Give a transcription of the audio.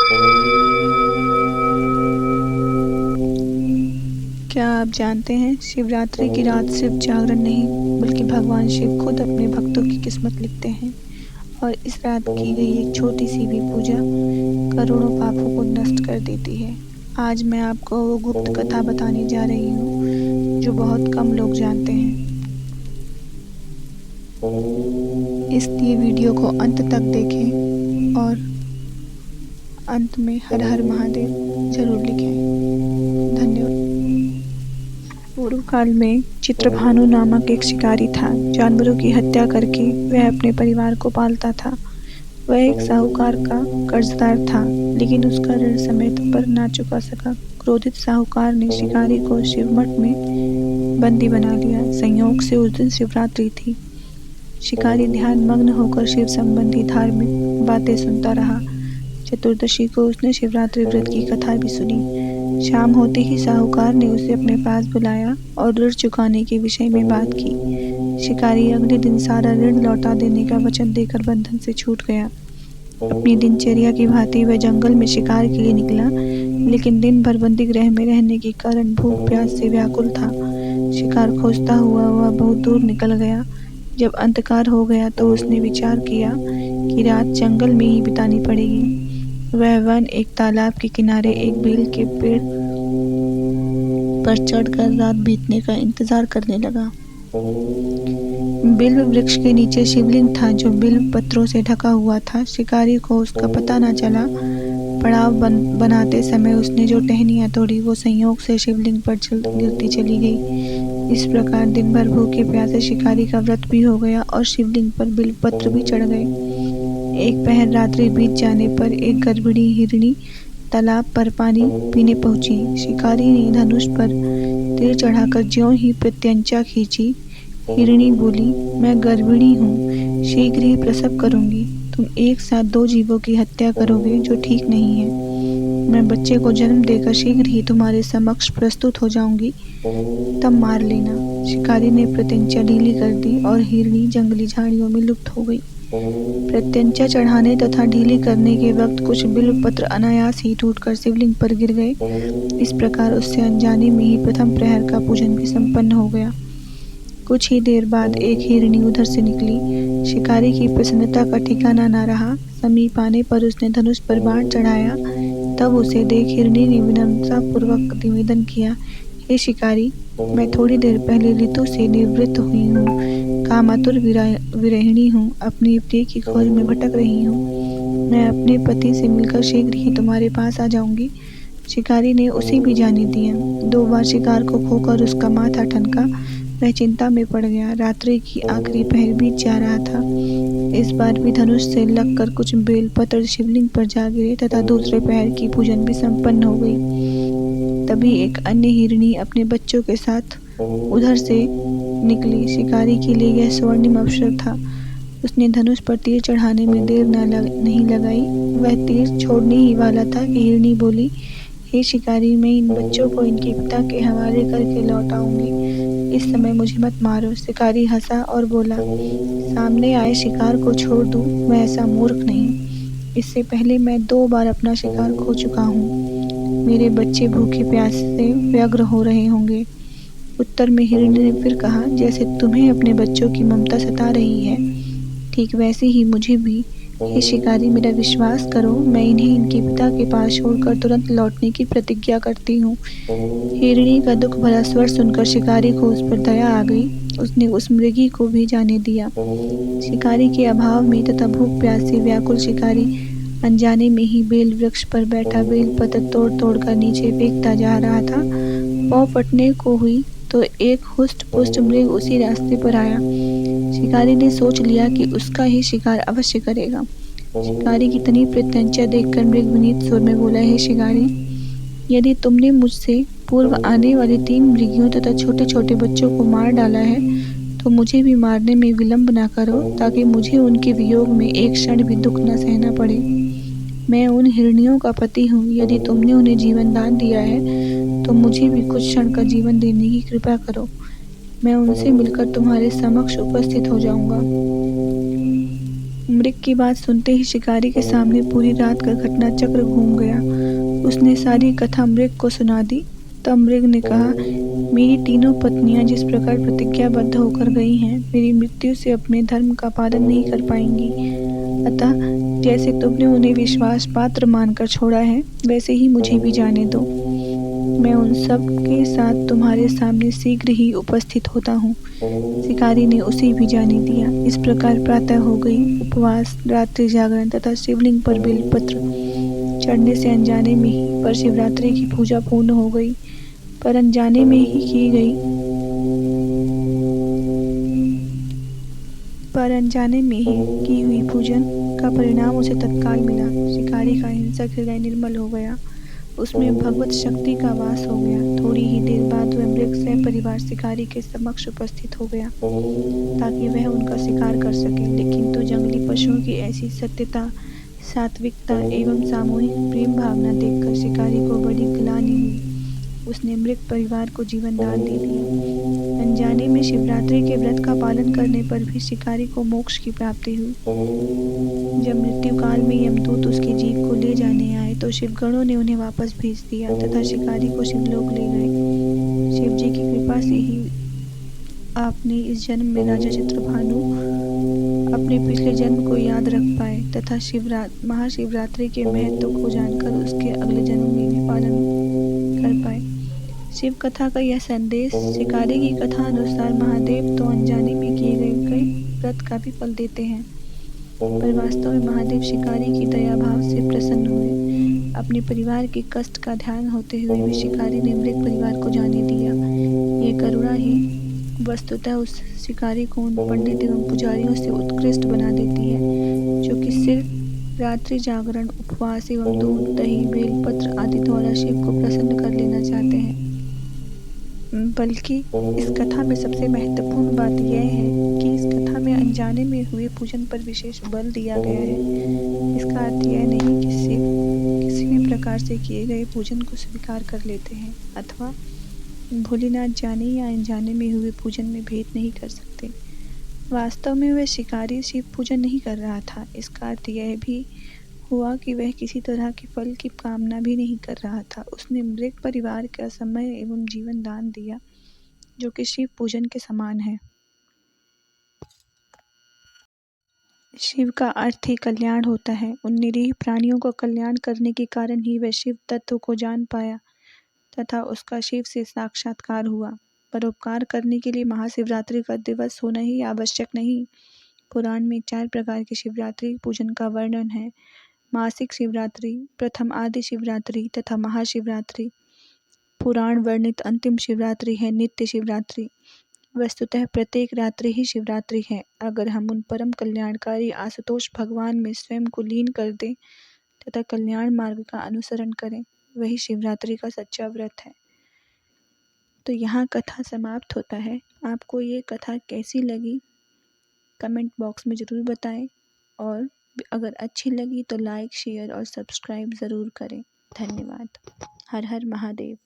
क्या आप जानते हैं, शिवरात्रि की रात सिर्फ जागरण नहीं बल्कि भगवान शिव खुद अपने भक्तों की किस्मत लिखते हैं। और इस रात की गई एक छोटी सी भी पूजा करोड़ों पापों को नष्ट कर देती है। आज मैं आपको वो गुप्त कथा बताने जा रही हूँ जो बहुत कम लोग जानते हैं। इसलिए वीडियो को अंत तक देखें और अंत में हर हर महादेव जरूर लिखें। धन्यवाद। पूर्व काल में चित्रभानु नामक एक शिकारी था। जानवरों की हत्या करके वह अपने परिवार को पालता था। वह एक साहूकार का कर्जदार था, लेकिन उसका ऋण समय पर ना चुका सका। क्रोधित साहूकार ने शिकारी को शिवमठ में बंदी बना लिया। संयोग से उस दिन शिवरात्रि थी। शिकारी ध्यान मग्न होकर शिव संबंधी धार्मिक बातें सुनता रहा। चतुर्दशी को उसने शिवरात्रि व्रत की कथा भी सुनी। शाम होते ही साहूकार ने उसे अपने पास बुलाया और ऋण चुकाने के विषय में बात की। शिकारी अगले दिन सारा ऋण लौटा देने का वचन देकर बंधन से छूट गया। अपनी दिनचर्या की भांति वह जंगल में शिकार के लिए निकला, लेकिन दिन भर बंदी गृह में रहने के कारण भूख प्यास से व्याकुल था। शिकार खोजता हुआ वह बहुत दूर निकल गया। जब अंधकार हो गया तो उसने विचार किया कि रात जंगल में ही बितानी पड़ेगी। वह वन एक तालाब के किनारे एक बेल के पेड़ पर चढ़कर रात बीतने का इंतजार करने लगा। बिल्व वृक्ष के नीचे शिवलिंग था जो बिल्व पत्रों से ढका हुआ था। शिकारी को उसका पता न चला। पड़ाव बनाते समय उसने जो टहनियाँ तोड़ी वो संयोग से शिवलिंग पर गिरती चली गई। इस प्रकार दिन भर भूखे प्यासे शिकारी का व्रत भी हो गया और शिवलिंग पर बिल्व पत्र भी चढ़ गए। एक पहर रात्रि बीत जाने पर एक गर्भिणी हिरणी तालाब पर पानी पीने पहुंची। शिकारी ने धनुष पर तीर चढ़ाकर ज्यों ही प्रत्यंचा खींची। हिरणी बोली, मैं गर्भिणी हूँ, शीघ्र ही प्रसव करूंगी। तुम एक साथ दो जीवों की हत्या करोगे जो ठीक नहीं है। मैं बच्चे को जन्म देकर शीघ्र ही तुम्हारे समक्ष प्रस्तुत हो जाऊंगी, तब मार लेना। शिकारी ने प्रत्यंचा ढीली कर दी और हिरणी जंगली झाड़ियों में लुप्त हो गई। प्रत्यंचा चढ़ाने तथा ढीली करने के वक्त कुछ बिल्व पत्र अनायास ही टूटकर शिवलिंग पर गिर गए। इस प्रकार उससे अनजाने में ही प्रथम प्रहर का पूजन भी संपन्न हो गया। कुछ ही देर बाद एक हिरणी उधर से निकली। शिकारी की प्रसन्नता का ठिकाना न रहा। समीप आने पर उसने धनुष पर बाण चढ़ाया। तब उसे देख हिरणी ने विनम्रता पूर्वक निवेदन किया, हे शिकारी, मैं थोड़ी देर पहले ऋतु से निवृत्त हुई हूँ, कामातुर विरहिणी हूँ, अपनी प्रिय की खोज में भटक रही हूँ। मैं अपने पति से मिलकर शीघ्र ही तुम्हारे पास आ जाऊंगी। शिकारी ने उसे भी जाने दिया। 2 बार शिकार को खोकर उसका माथा ठनका। वह चिंता में पड़ गया। रात्रि की आखिरी पहर बीत जा रहा था। इस बार भी धनुष से लगकर कुछ बेल पत्र शिवलिंग पर जा गिरे तथा दूसरे पहर की पूजन भी संपन्न हो गई। तभी एक अन्य हिरणी अपने बच्चों के साथ उधर से निकली। शिकारी के लिए यह स्वर्णिम अवसर था। उसने धनुष पर तीर चढ़ाने में देर नहीं लगाई। वह तीर छोड़ने ही वाला था कि हिरणी बोली, हे शिकारी, मैं इन बच्चों को इनके पिता के हवाले करके लौटाऊंगी। इस समय मुझे मत मारो। शिकारी हंसा और बोला, सामने आए शिकार को छोड़ दूं, मैं ऐसा मूर्ख नहीं। इससे पहले मैं 2 बार अपना शिकार खो चुका हूँ। मेरे बच्चे भूखे प्यासे से व्यग्र हो रहे होंगे। उत्तर में हिरणी ने फिर कहा, जैसे तुम्हें अपने बच्चों की ममता सता रही है, ठीक वैसे ही मुझे भी। हे शिकारी, मेरा विश्वास करो, मैं इन्हें इनके पिता के पास छोड़कर तुरंत लौटने की प्रतिज्ञा करती हूँ। हिरणी का दुख भरा स्वर सुनकर शिकारी को उस पर दया आ गई। उसने उस मृगी को भी जाने दिया। शिकारी के अभाव में तथा भूख प्यास से व्याकुल शिकारी अनजाने में ही बेल वृक्ष पर बैठा बेल पत्र तोड़ तोड़ कर नीचे फेंकता जा रहा था। पाँव फटने को हुई तो एक हुष्ट पुष्ट मृग उसी रास्ते पर आया। शिकारी ने सोच लिया कि उसका ही शिकार अवश्य करेगा। शिकारी की तनी प्रत्यंचा देखकर मृग विनीत स्वर में बोला, हे शिकारी, यदि तुमने मुझसे पूर्व आने वाली 3 मृगियों तथा छोटे छोटे बच्चों को मार डाला है तो मुझे भी मारने में विलंब न करो, ताकि मुझे उनके वियोग में एक क्षण भी दुख न सहना पड़े। मैं उन हिरनियों का पति हूँ। यदि तुमने उन्हें जीवन दान दिया है तो मुझे भी कुछ क्षण का जीवन देने की कृपा करो। मैं उनसे मिलकर तुम्हारे समक्ष उपस्थित हो जाऊंगा। मृग की बात सुनते ही शिकारी के सामने पूरी रात का घटना चक्र घूम गया। उसने सारी कथा मृग को सुना दी। तब मृग ने कहा, मेरी तीनों पत्नियां जिस प्रकार प्रतिज्ञाबद्ध होकर गई हैं, मेरी मृत्यु से अपने धर्म का पालन नहीं कर पाएंगी। अतः जैसे तुमने उन्हें विश्वास पात्र मानकर छोड़ा है, वैसे ही मुझे भी जाने दो। मैं उन सब के साथ तुम्हारे सामने शीघ्र ही उपस्थित होता हूँ। शिकारी ने उसे भी जाने दिया। इस प्रकार प्रातः हो गई। उपवास, रात्रि जागरण तथा शिवलिंग पर बेलपत्र चढ़ने से अनजाने में ही पर शिवरात्रि की पूजा पूर्ण हो गई। पर अनजाने में ही की हुई पूजन का परिणाम उसे तत्काल मिला। शिकारी का हिंसक हृदय निर्मल हो गया। उसमें भगवत शक्ति का वास हो गया। थोड़ी ही देर बाद वह मृग सपरिवार शिकारी के समक्ष उपस्थित हो गया ताकि वह उनका शिकार कर सके। लेकिन तो जंगली पशुओं की ऐसी सत्यता, सात्विकता एवं सामूहिक प्रेम भावना देखकर शिकारी को बड़ी ग्लानि हुई। उसने मृग परिवार को जीवन दान दे दिया। अनजाने में शिवरात्रि के व्रत का पालन करने पर भी शिकारी को मोक्ष की प्राप्ति हुई। जब मृत्यु काल में यमदूत उसके जीव को ले जाने आए तो शिवगणों ने उन्हें वापस भेज दिया तथा शिकारी को शिवलोक ले गए। शिव जी की कृपा से ही आपने इस जन्म में राजा चित्रभानु अपने पिछले जन्म को याद रख पाए तथा महाशिवरात्रि के महत्व को जानकर उसके अगले जन्म में भी पालन कर पाए। शिव कथा का यह संदेश, शिकारी की कथा अनुसार महादेव तो अनजाने में किए गए व्रत का भी फल देते हैं, पर वास्तव में महादेव शिकारी की दया भाव से प्रसन्न हुए। अपने परिवार के कष्ट का ध्यान होते हुए भी शिकारी ने मृग परिवार को जाने दिया। ये करुणा ही वस्तुतः उस शिकारी को उन पंडित एवं पुजारियों से उत्कृष्ट बना देती है, जो कि सिर्फ रात्रि जागरण, उपवास एवं दूध, दही, बेलपत्र आदि द्वारा शिव को प्रसन्न कर लेना चाहते हैं। बल्कि इस कथा में सबसे महत्वपूर्ण बात यह है कि इस कथा में अनजाने में हुए पूजन पर विशेष बल दिया गया है। इसका अर्थ यह नहीं कि शिव किसी भी प्रकार से किए गए पूजन को स्वीकार कर लेते हैं अथवा भोलेनाथ जाने या अनजाने में हुए पूजन में भेद नहीं कर सकते। वास्तव में वह शिकारी शिव पूजन नहीं कर रहा था। इसका अर्थ यह भी हुआ कि वह किसी तरह के फल की कामना भी नहीं कर रहा था। उसने मृग परिवार का समय एवं जीवन दान दिया, जो कि शिव पूजन के समान है। शिव का अर्थ ही कल्याण होता है। उन निरीह प्राणियों का कल्याण करने के कारण ही वह शिव तत्व को जान पाया तथा उसका शिव से साक्षात्कार हुआ। परोपकार करने के लिए महाशिवरात्रि का दिवस होना ही आवश्यक नहीं। पुराण में 4 प्रकार की शिवरात्रि पूजन का वर्णन है। मासिक शिवरात्रि, प्रथम आदि शिवरात्रि तथा महाशिवरात्रि। पुराण वर्णित अंतिम शिवरात्रि है नित्य शिवरात्रि। वस्तुतः प्रत्येक रात्रि ही शिवरात्रि है। अगर हम उन परम कल्याणकारी आशुतोष भगवान में स्वयं को लीन कर दें तथा कल्याण मार्ग का अनुसरण करें, वही शिवरात्रि का सच्चा व्रत है। तो यहाँ कथा समाप्त होता है। आपको ये कथा कैसी लगी कमेंट बॉक्स में ज़रूर बताएं, और अगर अच्छी लगी तो लाइक, शेयर और सब्सक्राइब ज़रूर करें। धन्यवाद। हर हर महादेव।